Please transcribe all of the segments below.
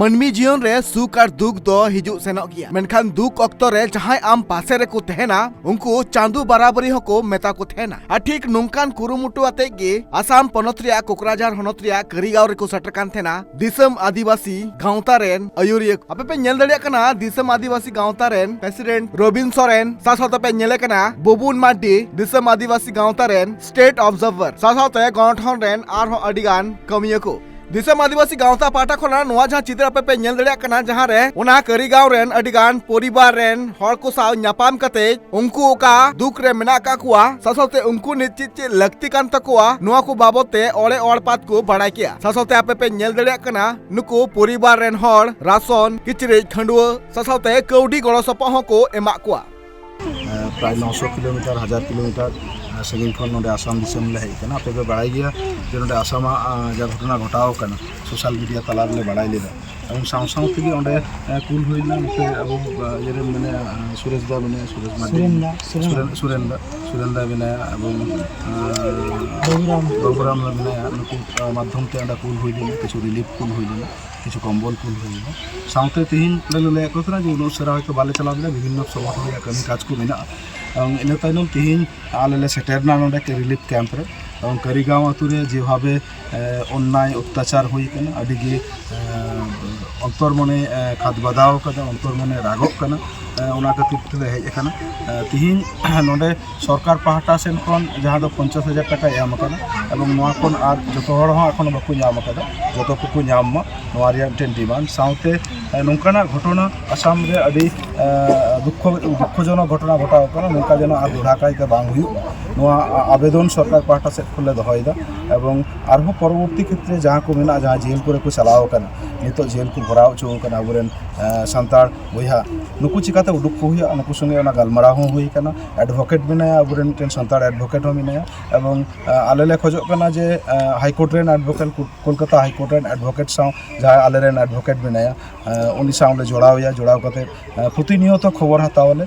मनमी जीवन रे सुख और दुख दो हिजु सेनोग गिया मेनखान दुख अक्तो रे जहां आम पासे रे को तहेना उनको चांदू बराबरी हको मेता को तहेना आ ठीक नोंकान कुरुमुटु आते गे आसाम पनत रिया कोकराझार हनत रिया करिगांव रे को सटर कान थेना दिसम आदिवासी गांवता रेन अयुरिया आपे पे नेल दड़िया कना दिसम आदिवासी गांवता रेन प्रेसिडेंट रोबिन सोरेन सासाते पे नेले कना बबुन माडी दिसम आदिवासी गांवता रेन स्टेट ऑब्जर्वर सासाते गणठन रेन आर अडिगान कमिया को दिसम आदिवासी गांवता पाटा खोना नोआ जहां चित्र पे पे नेल दड़िया कना जहां रे ओना करिगांव रेन अडिगान परिवार रेन हर को साव न्यापाम कते उनको का दुख रे मेना का कुआ सासोते उनको निचित लगती कान तकुआ नोआ को बाबते ओळे ओळपात को बड़ाई किया सासोते आपे पे नेल दड़िया कना नुको परिवार रेन हर राशन किचरे खंडुआ सासोते कौडी गड़ो सपह को एमा कुआ प्राय 900 किलोमीटर 1000 किलोमीटर संगीन खन नोडे आसाम दिसम ले हेई कना आपे बड़ाई गया जे नोडे आसाम जा घटना घटाव कना सोशल मीडिया तला रे बड़ाई लेदा एवं साउ साउ तेगे ओंडे कुल होइला मते अब जेरे माने सुरेश दा माने सुरेश माने सुरेंद्र माने एवं बबुराम माने नुकु माध्यम ते ओंडे कुल होइले किछु रिलीफ कुल होइले किछु कम्बल कुल होइले साउते तिहिन ले कोथरा जे उनसरा हयतो बाले चला दिले विभिन्न संगठन या कमी काज को मेना इन तायनम तिहिन आले सेटेरना नोडे के रिलीफ कैंप रे और करिगांव आतु रे जे भाबे अन्याय अत्याचार होई कना अडिगे अंतर मने खाद बदाव कदा अंतर मने रागक कना ओना खातिर ते हेज कना तिहिन नोडे सरकार पाहटा सेन खन जहां दो 50,000 टाका एम कना एवं नोआ कोन आर जतो हर हो एखन बाकु नाम कदा जतो कुकु नाम नोआ रिया टेन डिमांड साउते नोंकाना घटना आसाम रे अडी दुखजनक घटना घटाव कना नोंका जनो आर दुढ़ाकाय के बांग हुयु नोआ आवेदन सरकार पाहटा से खुले दहयदा एवं आरहो परवर्ती क्षेत्र जहां को मेना जहां जेल करे को चलाव कना नितो जेल को भराव चो कना अबरेन संतार बयहा नुकु चिकाते उडुक को हुया नुकु संगे ओना गालमारा हो हुई कना एडवोकेट बिनाया अबरेन टेन संतार एडवोकेट हो मिनाया एवं आलेले खजो कना जे हाई कोर्ट रेन एडवोकेट कोलकाता हाई कोर्ट रेन एडवोकेट साउ जहां आले रेन एडवोकेट बिनाया उनी साउले जोड़ावया जोड़ाव कते प्रतिनियत खबर हतावले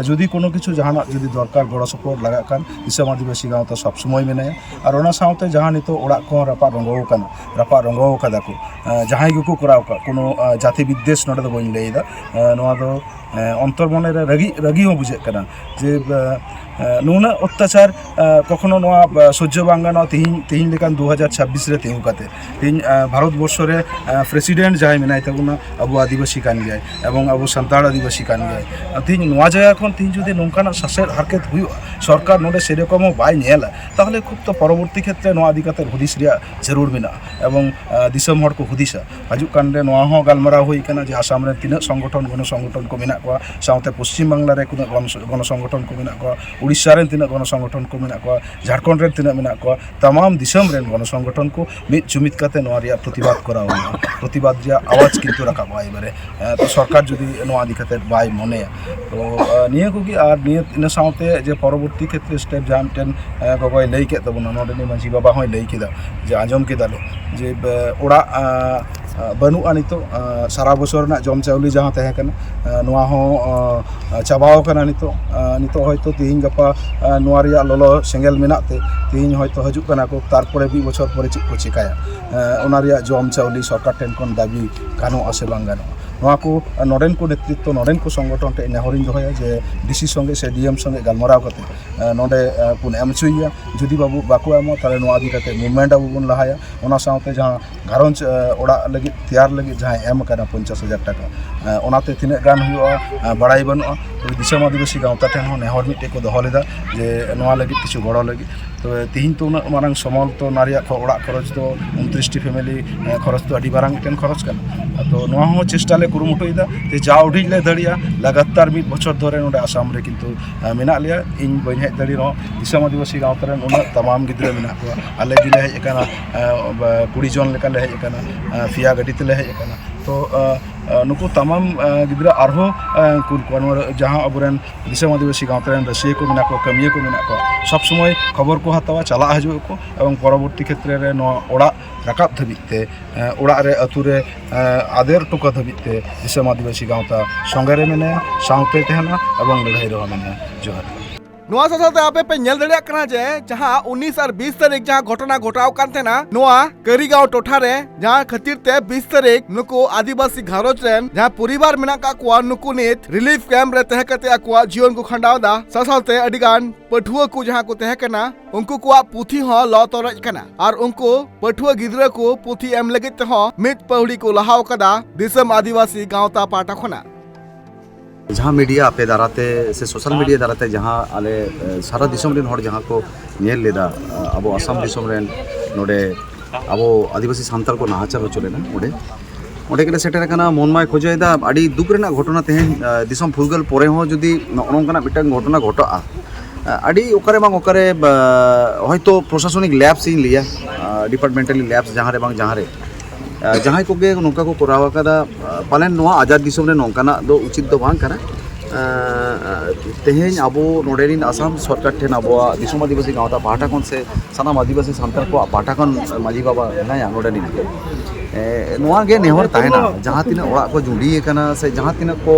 जदि कोनो किछु जहाना जदि दरकार गड़ो सपोर्ट लगा कान दिसम आदिवासी गांव तो सब समय मिनाया और ओना साउते जहां नितो ओड़ा को रपा रंगो कदा को जहां गको कराव का कोनो जाति विद्वेष नडे दो बइन लेदा नोआ दो अंतर मने रगी हो बुझे कना जे नुना अत्याचार कखनो नोआ सह्य बांगाना तिहिन लेकान 2026 रे तिहु काते तिहिन भारत वर्ष रे प्रेसिडेंट जाय मेनाय तबुना अबु आदिवासी कान गय एवं अबु संताल आदिवासी कान गय तिहिन नोआ जाय खन तिहिन जदि नोंकाना सासेर हारकेत हुई सरकार नोडे सेरकम बाय नेला ताहले खूब तो परवर्ती क्षेत्र नोआ आदि काते हुदिस रिया जरूर मेना एवं दिसम हर को हुदिसा हाजु कान रे नोआ हो गालमारा हुई कना जे आसाम रे तिना संगठन गण संगठन को मेना को साउते पश्चिम बांग्ला रे कुना गण संगठन को मेना को उड़ीसा रे तिना गण संगठन को मेना को झारखंड रे तिना मेना को तमाम दिसम रे गण संगठन को मित जुमित काते नोआ रिया प्रतिबाद करा हुई प्रतिबाद रिया आवाज किंतु रखा बाय बारे तो सरकार जदि नोआ आदि काते बाय मने तो निया को कि आर निया इन साउते जे परवर्ती क्षेत्र स्टेप जाम टेन गगय लई के तबना नोडे मांझी बाबा होय लई केदा जे आजम केदालो जे ओड़ा बनू आनी तो सारा बছর ना जम चाउली जहां तहे कना नोआ हो चाबाव कना नितो हयतो तिहिन गपा नोआ रिया ललो सेंगेल मेनाते तिहिन हयतो हजु कना को तारपरे 2 बছর परे चिक को चिकाया ओना रिया जम चाउली सरकार टेन कोन दाबी गानो आसे बांग गानो नोआ को नोडेन को नेतृत्व नोडेन को संगठन टे नेहरिन दोहया जे डीसी संगे से डीएम संगे गालमाराव कते नोडे पुन एमचुइया जुदी बाबू बाको एमो तारे नोआ आदि कते मूवमेंट आबू बन लहाया ओना साउते जहां घारंज ओड़ा लगी तैयार लगी जहां एम कना 50,000 टाका ओनाते तिने गान हुआ बड़ाई बनुआ तो दिसम आदिवासी गांवता ठेन हो नेहर मिटे को दहो लेदा जे नोआ लगी किछु गड़ो लगी तो तिहिन तो उना मारंग समल तो नारिया ओड़ा खरच तो 29 टी फैमिली खरच तो अडी बारंग टेन खरच कना तो नोआ हो चेष्टा ले कुरुमुटुइदा जे जा उडी ले दड़िया लगातार 1 बছর धरे नोडे आसाम रे किंतु मेना लिया इन बइन हेज दड़ी रो दिसम आदिवासी गांवता रे उना तमाम गिद्रे मेना को आले गिले हेज कना 20 जन लेका ले हेज कना फिया गडी ते ले हेज कना तो नुकु तमाम गिद्रा आरहो कुल को जहाँ अबुरेन दिसम आदिवासी गाँव रेन रसिया को मेना को कमिया को मेना को सब समय खबर को हतावा चला हजू को एवं परवर्ती क्षेत्र रे नो ओड़ा राकाब धबिते ओड़ा रे अतु रे आदेर टुका धबिते दिसम आदिवासी गाँवता संगे मेने साउते तहना एवं लड़ाई रहा मेने जोहार नोआ साथे आपे पे नेल दड़िया कना जे जहां 19 और 20 तारीख जहां घटना घटाव कान थेना नोआ करीगांव टोठा रे जहां खातिर ते 20 तारीख नुको आदिवासी घारोज रेन जहां परिवार मेना का कुआ नुको नित रिलीफ कैंप रे तह कते कुआ जीवन को खंडाव दा सासाते अडिगान पठुआ को जहां को तह कना उनको कुआ पुथी हो ल तोरज कना और उनको पठुआ गिदरा को पुथी एम लगित हो मिट पौड़ी को लहाव कदा दिसम आदिवासी गांवता पाटा खना जहाँ मीडिया आपे दाराते से सोशल मीडिया दाराते जहाँ आले सारा दिसम रेन हर जहाँ को नेल लेदा अब आसाम दिसम रेन नोडे अब आदिवासी सांताल को नाहाचार होचो लेना ओडे ओडे के सेटर कना मोनमाय खोजेदा आडी दुख रेना घटना तेहेन दिसम फुलगल परे हो जदी नोंकना मिटन घटना घटा आडी ओकारे बांग ओकारे हयतो प्रशासनिक लैब्स इन लिया डिपार्टमेंटली लैब्स जहाँ रे बांग जहाँ को नौका को कराव कदा पालन नोआ आजाद दिसम रे नौकाना दो उचित दो बांग कना तेहेन अबो नोडेरिन आसाम सरकार ठेन अबो दिसम आदिवासी गाँवता पाटा खन से सानाम आदिवासी सांताल को पाटा खन माजी बाबा हेनाया नोडेरिन नोआ गे नेहर ताहेना जहाँ तिना ओड़ा को जुड़ी कना से जहाँ तिना को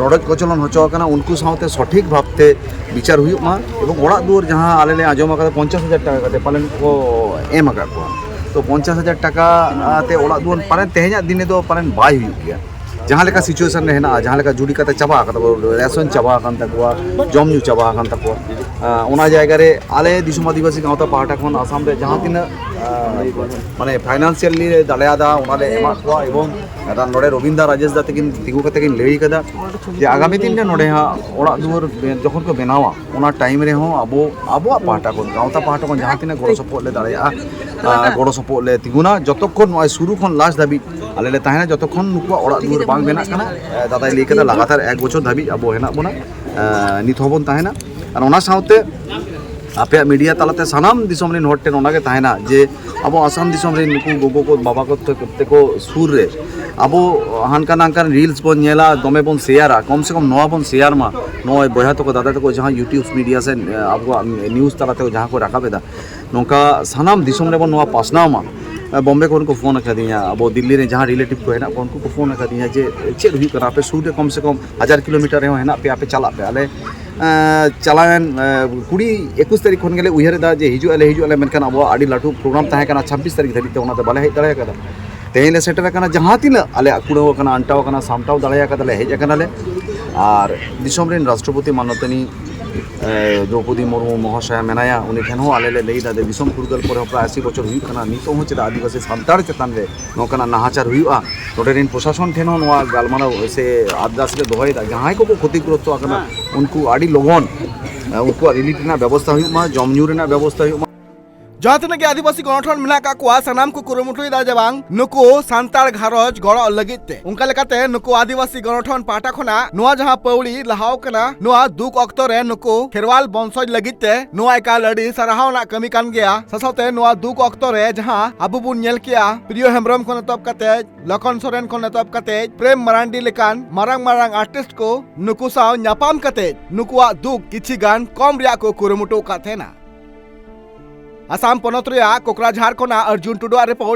रड़क कचलन होचो कना उनको साथे सठिक भावते विचार हुयुमा एवं ओड़ा दुआर जहाँ आलेले आजम कदा 50,000 टाका कते पालन को एम आका को तो 50,000 टाका ते ओड़ा दुआर पालन तेहेना दिने दो पालन बाय हुयु गया जहाँ लेका सिचुएशन हेना जहाँ लेका जुड़ी कते चाबा रेशन चाबा कान तकवा जम न्यू चाबा कान तकवा ओना जायगा रे आले दिसम आदिवासी गाँवता पाटा खन आसाम रे जहाँ तिना माने फाइनेंशियली दाड़ेयादा ओनाले एमा को एवं नोडे रविंद्र राजेश दा तकिन तिगु कते किन लई कदा जे आगामी दिन नोडे हा ओड़ा दुआर जखन को बनावा ओना टाइम रे हो आबो पाटा को गाँवता पाटा को जहाँ तिना गड़ो सपोर्ट ले दाड़ेया गड़ो सपोर्ट ले तिगुना जतक्षण नय शुरू खन लास्ट धाबी आले ले ताहेना जतक्षण नुकुआ ओड़ा दुआर बांग बेना कना दादाय लई कदा लगातार 1 बछर धाबी आबो हेना बोना नित होबन ताहेना और ओना साउते आपे मीडिया तालाते सानाम दिसम रेन हर टेन ओनागे ताहेना जे अब आसाम दिसम रेन नुकु गोगो को बाबा को सुर रे अब हानका नानकान रील्स बन नेला दमे बन शेयरा कम से कम नवा बन शेयर मा नय बया तो दादा तो जहाँ यूट्यूब मीडिया से अब न्यूज़ तालाते जहाँ को राकाबेदा नोका सानाम दिसम रे बन नवा पासनाव मा बॉम्बे को उनको फोन अकादिया अब दिल्ली रे जहाँ रिलेटिव को हेना उनको को फोन अकादिया जे चेक हुई करा पे सूर कम से कम 1000 किलोमीटर रे हेना पे आपे चला पे आले चलान 20-21 तारीख खन गेले उहर दा जे हिजु आले मेनखान अब आडी लाटू प्रोग्राम ताहे कना 26 तारीख धाबी ते ओना बाले हेज दाड़े कदा तेले सेटर कना जहाँ तीन आले कुड़ो कना अंटाव कना सामटाव दाड़े कदा ले हेज कना ले और दिसम रेन राष्ट्रपति माननीय द्रौपदी मुर्मू महाशय मेनाया उन्हें ठेन आले लई दा दिसम फुरगल पर 80 बछर हुई कना नितो हो चेदा आदिवासी सांताल चेतान रे नोकना नाहाचार हुआ नोडेरिन प्रशासन ठेन नोआ गालमाना से आदास ले दोहयदा जहां को क्षतिग्रस्त आकना उनको आडी लोगन उनको रिलीफ रेना व्यवस्था हुआ जम न्यू रेना व्यवस्था हुआ जहाँ तक आदिवासी गणठन मेना का कुआ सानाम को कुरुमुटुई दा जबांग नुको सांताल घारोज गड़ो लगिते उनका लेकाते नुको आदिवासी गणठन पाटा खना नोआ जहाँ पौड़ी लहाव कना नोआ दुक अक्तो रे नुको खेरवाल वंशज लगिते नोआ का लड़ी सराहना कमी कान गया ससाते नोआ दुक अक्तो रे जहाँ अबु बुन नेल किया प्रियो हेम्ब्रम को नतब कते लखन सोरेन को नतब कते प्रेम मरांडी लेकान मारांग आर्टिस्ट को नुको साव न्यापाम कते नुकुआ दुक किछि गान कम रिया को कुरुमुटु काथेना आसाम पनत कोकराझार अर्जुन टुडुआ रिपोर्ट